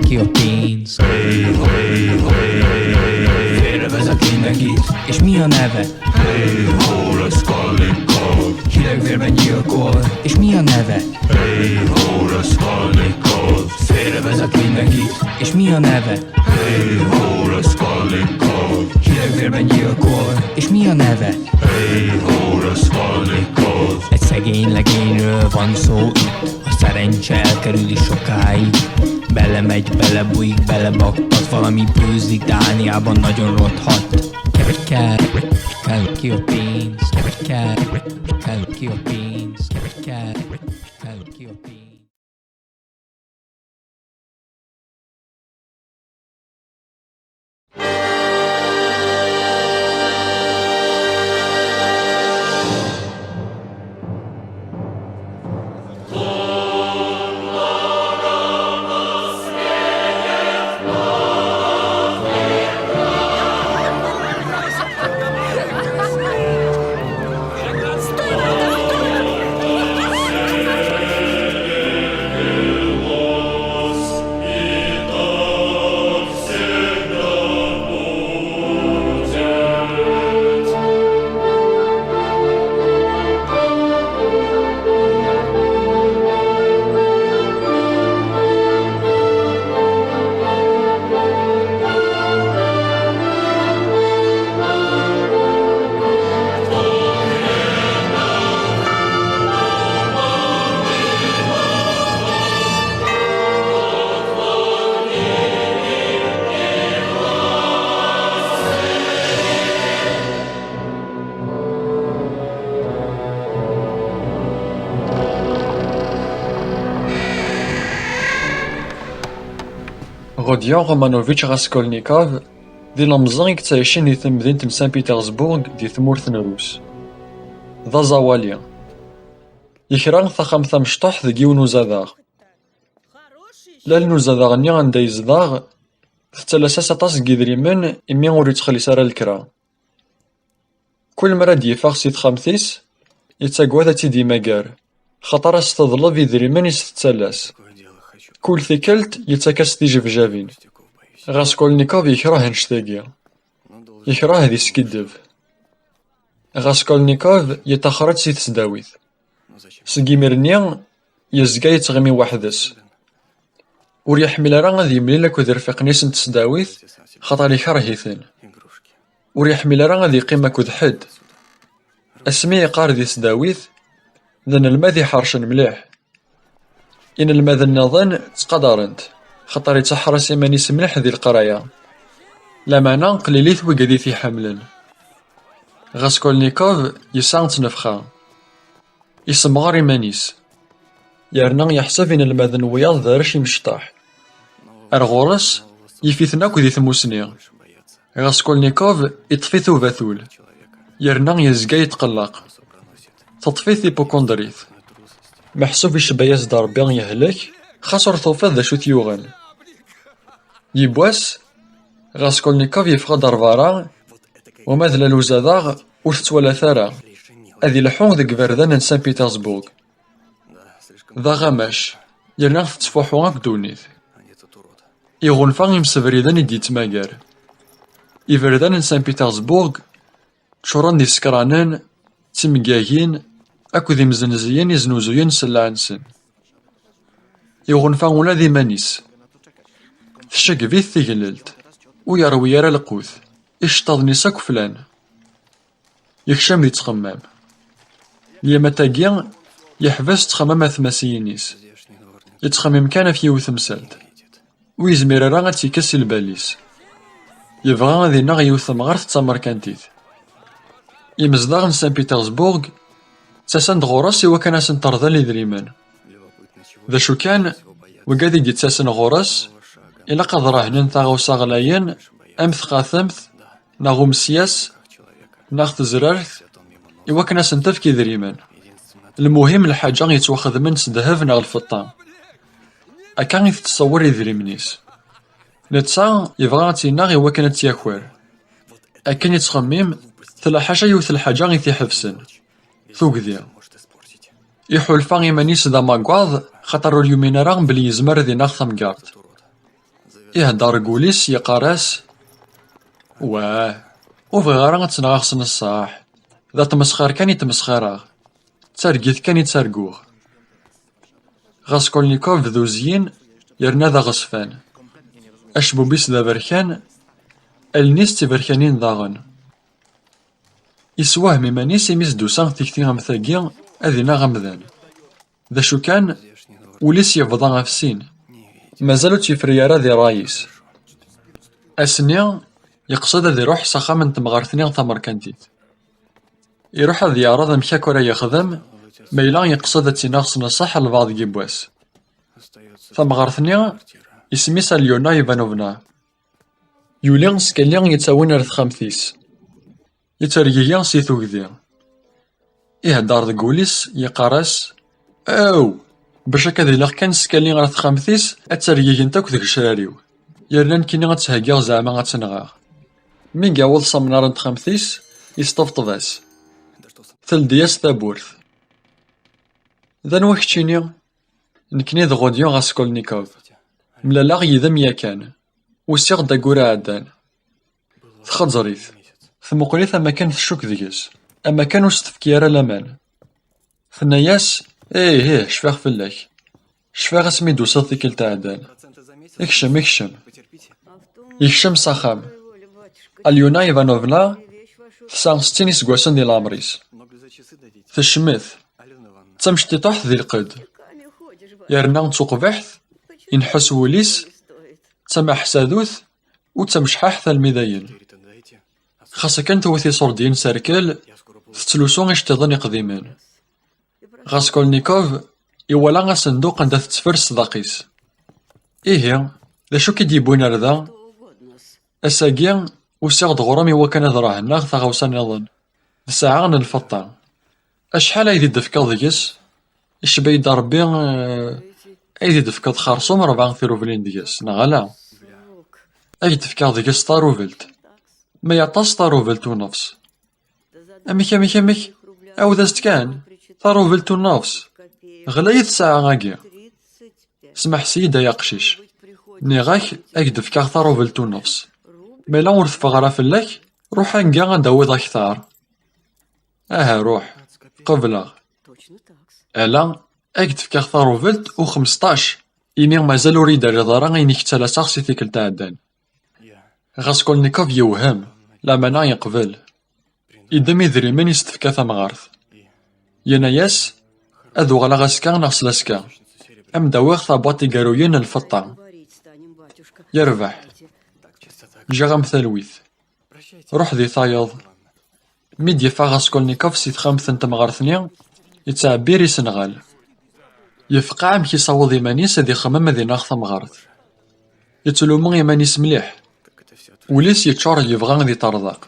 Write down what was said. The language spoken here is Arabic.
Ki a pénz? Félrevezet mindenkit. És mi a neve? Hidegvérben gyilkol. És mi a neve? Félrevezet mindenkit. És mi a neve? Hidegvérben gyilkol. És mi a neve? Egy szegény legényről van szó itt. A szerencse elkerüli sokáig. Belemegy, belebújik, belebaktat. Valami bőzik, Dániában nagyon rothat. Kell ki a pénz. Kell ki a pénz. Kell ki a pénz. غوديان رومانوفيتش غاسكولنيكوف دي لمزان يكتعيشين دي تمدينة سان بيترسبورغ دي ثمورث روس ذا زواليا يكرا ثاخامثا مشطوح ذي يون وزاداغ لا النوزاداغ ني غندا يزداغ تتلاساس أطاس كيدريمن إمي ور يتخليس راه الكرا كل مرة ديفاغ سي تخامثيس يتاقوا ذا تيدي ماكار خاطر استظل في دريمن يستتلاس كل ثيكلت يتاكاس تيجي في جافين غاسكولنيكوف يكره هنشتاقيا يكره هذي سكيدف غاسكولنيكوف يتخرج سي تسداويث سكيميرنيا يزقا يتغمي وحدس ور يحمل راه غادي يملي لك ودير رفيق نيس تسداويث خاطر يكرهيثن ور يحمل راه غادي يقيم كود حد اسمي يقار ذي تسداويث ذن الماذي حرشن مليح إن الماذ النظن تقدرنت خاطر يتحرس إيمانيس مليح ذي القراية لا معنى قليليث وقادي في حملن غاسكولنيكوف يسعى تنفخا يسمغار إيمانيس يرنا يحسب إن الماذ نوياض دارش يمشطاح أرغورس يفيثنا كو ذي ثموسني غاسكولنيكوف يطفي ثوباثول يرنا يزقا يتقلق تطفي ثيبوكوندريث محسوب يشباياس دار بيان يهلك خاصر توفى ذا شو تيوغن يبواس غاسكولنيكوف يفقد دارفارا وماذا لوزاداغ ور تتوالى ثارا أذي لحون ذي كفردان سان بيترسبورغ ذا غاماش يرنا تتفوحو غاك دونيث يغنفا يمسفريدان يدي تماقار يفردان سان بيترسبورغ تشوران دي سكرانان تمقاهين أكو ذي مزنزيين يزنوزوين سلعنسن يغنفا ولا ذي مانيس تشق فيث تيقللت ويروي يرى القوث إشطاضني ساكو فلان يكشم ذي تخمام ليما تاقيا يحبس تخمام ثماسيينيس يتخمم كان في وثمسالت ويزمير راه تيكسي الباليس يبغى غادي ناغ يوثم غير تامر كانتيت يمزداغ سان بيترسبورغ تاسن غورس إوا كان اسن طردا ليدريمان ذا شو كان وقادي دي تاسن غورس إلا قد راهنن ثاغوسا غلاين أمث قاثمث ناغو مسياس ناغ تزرارث إوا كان اسن تفكي دريمان المهم الحاجة يتوخذ من سدهف ناغ الفطام أكا يتصور إدريمنيس. نتا يبغى تيناغ إواكن تياكوار. أكن يتخمم تلا حاجة يوث الحاجة غي تيحفسن. ثوكذيا. يحولفا إيمانيس دا ماكواض خاطر اليومين راه بلي يزمر ذي ناغ ثمكارت. يهدر قوليس يقاراس واه وفغارا تنغاغ سن الصاح ذا تمسخر كان يتمسخراغ تارقيت كان يتارقوغ غاسكولنيكوف ذو زين يرنا ذا غصفان أشبوبيس ذا بركان النيس تبركانين ذاغن يسواه ميمانيس يميز دوسان تيكتين غمثاقين أذينا غمذان ذا شو كان وليس يفضان غفسين مازالو تيفريارا ذي رايس أسنيا يقصد ذي روح ساخا من تمغارثني ثمركانتيت يروح ذي يعرض مشاك ولا يخدم ميلان يقصد تيناغ صح لبعض جيبواس ثمغارثني يسميس اليونا إيفانوفنا يولين سكاليان يتساوين رث خمثيس يتريجيان سيثو كذي يهدار ذي قوليس يقارس أو باش هكا ذي كان سكالين رث خمثيس أتريجين تاك ذيك الشراريو يرنان كيني غتسهقيغ زعما غتنغاغ مي قاول صمنار نت خمثيس يستفطباس ثلدياس تابورث ذا وكتشيني نكني ذ غوديون غاسكولنيكوف ملالاغ يذم ياكان وسيغ دا قورا عدان تخضريث ثمقريث أما كان تشوك ذيس أما كان وستفكيارا لامان ثناياس إيه شفاغ فلاك شفاغ سميدو صوتي كلتا عدان اكشم يكشم ساخام اليونا إيفانوفنا تسعة ستين سكواسن ديال العمريس تشمث تمشتي طاح ذي القد يرنا تسوق بحث ينحس وليس تما حسادوث وتمشحاح ثا المذاين خاصة كان توثي صردين ساركل تتلوسو اشتظن قديمان غاسكولنيكوف إولا غا صندوق عندها تتفرس ذاقيس إيه ذا شو كيديبوين رذا أساقيا وسيغ دغرامي وكان ذراه ناغ ثغوصا نظن ساعة الفطان أشحال أيدي دفكاض ديس إشبايد ربي أيدي دفكاض خارصوم 4 ثيروفلين ديس نغالا أيدي دفكاض ديس طاروفلت ما يعطاس طاروفلت ونفس أميك أو ذا كان طاروفلت ونفس غلاية ساعة غاقيا سمح سيدا يا قشيش نيغاك أيدي دفكاض طاروفلت ونفس ما لا ورث فغرا فلاك روح انقا غنداوض أكثر روح قبله ألا أكد في كاختار وفلت و15 إني مازال أريد الرضا غينيك تلاساغ سي تيكل تعدان غاسكولنيكوف يوهم لا مانا يقبل إدم يدريمن يستفكا ثمغارث يناياس أذو غلا غاسكا نغس لاسكا أم داوغ ثابواتي قاروين الفطا يربح جا غمثالويث روح ذي ثايض ميد يفا غاسكولنيكوف سي تخامث انت مغارثنيا يتعبير يسنغال يفقع مكي صاوض يمانيس هذي خمم ذي ناغ ثمغارث يتلومو يمانيس مليح وليس يتشور يبغى ذي طرزاق